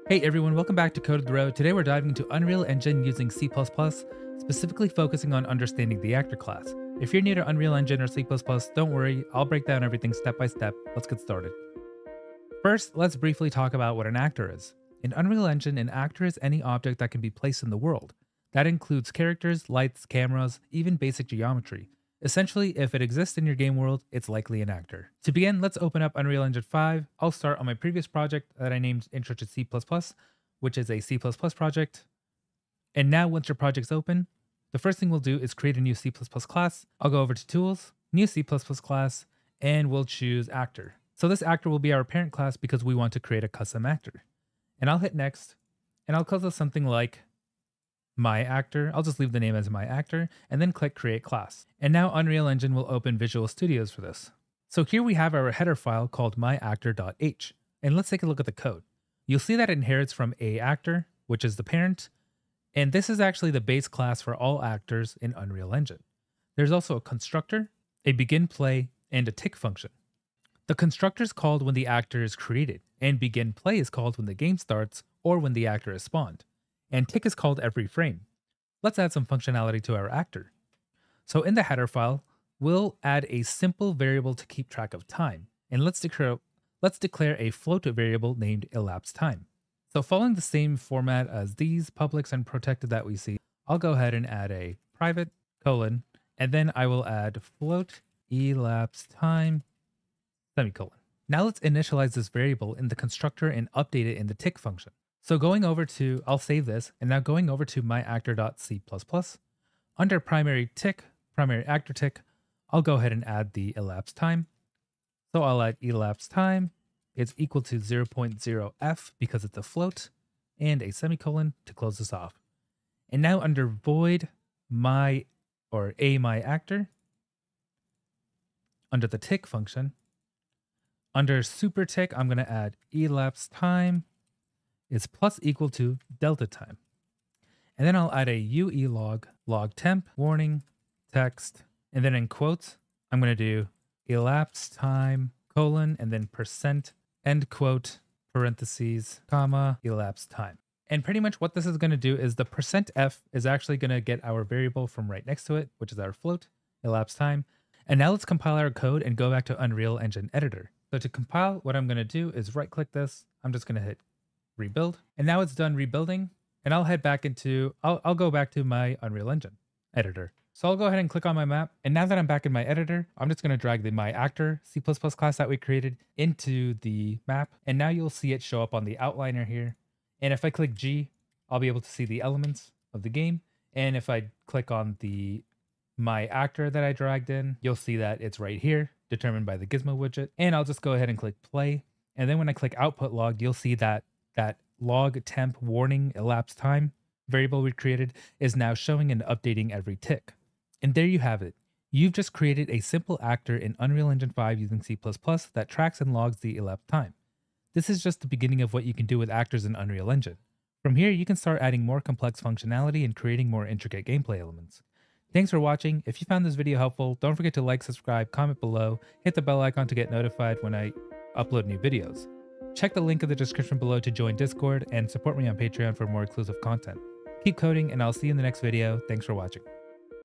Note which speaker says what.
Speaker 1: Hey everyone, welcome back to Code of the Road. Today we're diving into Unreal Engine using C++, specifically focusing on understanding the actor class. If you're new to Unreal Engine or C++, don't worry, I'll break down everything step by step. Let's get started. First, let's briefly talk about what an actor is. In Unreal Engine, an actor is any object that can be placed in the world. That includes characters, lights, cameras, even basic geometry. Essentially, if it exists in your game world, it's likely an actor. To begin, let's open up Unreal Engine 5. I'll start on my previous project that I named Intro to C++, which is a C++ project. And now once your project's open, the first thing we'll do is create a new C++ class. I'll go over to Tools, New C++ class, and we'll choose Actor. So this actor will be our parent class because we want to create a custom actor. And I'll hit Next, and I'll call this something like My Actor. I'll just leave the name as My Actor, and then click Create Class. And now Unreal Engine will open Visual Studios for this. So here we have our header file called myactor.h. And let's take a look at the code. You'll see that it inherits from a actor, which is the parent, and this is actually the base class for all actors in Unreal Engine. There's also a constructor, a begin play, and a tick function. The constructor is called when the actor is created, and begin play is called when the game starts or when the actor is spawned, and tick is called every frame. Let's add some functionality to our actor. So in the header file, we'll add a simple variable to keep track of time, and let's declare a float variable named elapsed time. So following the same format as these publics and protected that we see, I'll go ahead and add a private colon, and then I will add float elapsed time semicolon. Now let's initialize this variable in the constructor and update it in the tick function. So going over to, I'll save this, and now going over to myactor.c++, under primary actor tick, I'll go ahead and add the elapsed time. So I'll add elapsed time is equal to 0.0f because it's a float, and a semicolon to close this off. And now under void myactor, under the tick function, under super tick, I'm going to add elapsed time is plus equal to delta time. And then I'll add a UE log temp, warning, text, and then in quotes, I'm going to do elapsed time, colon, and then percent, end quote, parentheses, comma, elapsed time. And pretty much what this is going to do is the percent %f is actually going to get our variable from right next to it, which is our float, elapsed time. And now let's compile our code and go back to Unreal Engine Editor. So to compile, what I'm going to do is right click this. I'm just going to hit rebuild. And now it's done rebuilding. And I'll head back into, I'll go back to my Unreal Engine Editor. So I'll go ahead and click on my map. And now that I'm back in my editor, I'm just going to drag the My Actor C++ class that we created into the map. And now you'll see it show up on the outliner here. And if I click G, I'll be able to see the elements of the game. And if I click on the My Actor that I dragged in, you'll see that it's right here, determined by the gizmo widget. And I'll just go ahead and click play. And then when I click output log, you'll see that that log temp warning elapsed time variable we created is now showing and updating every tick. And there you have it. You've just created a simple actor in Unreal Engine 5 using C++ that tracks and logs the elapsed time. This is just the beginning of what you can do with actors in Unreal Engine. From here, you can start adding more complex functionality and creating more intricate gameplay elements. Thanks for watching. If you found this video helpful, don't forget to like, subscribe, comment below, hit the bell icon to get notified when I upload new videos. Check the link in the description below to join Discord and support me on Patreon for more exclusive content. Keep coding, and I'll see you in the next video. Thanks for watching.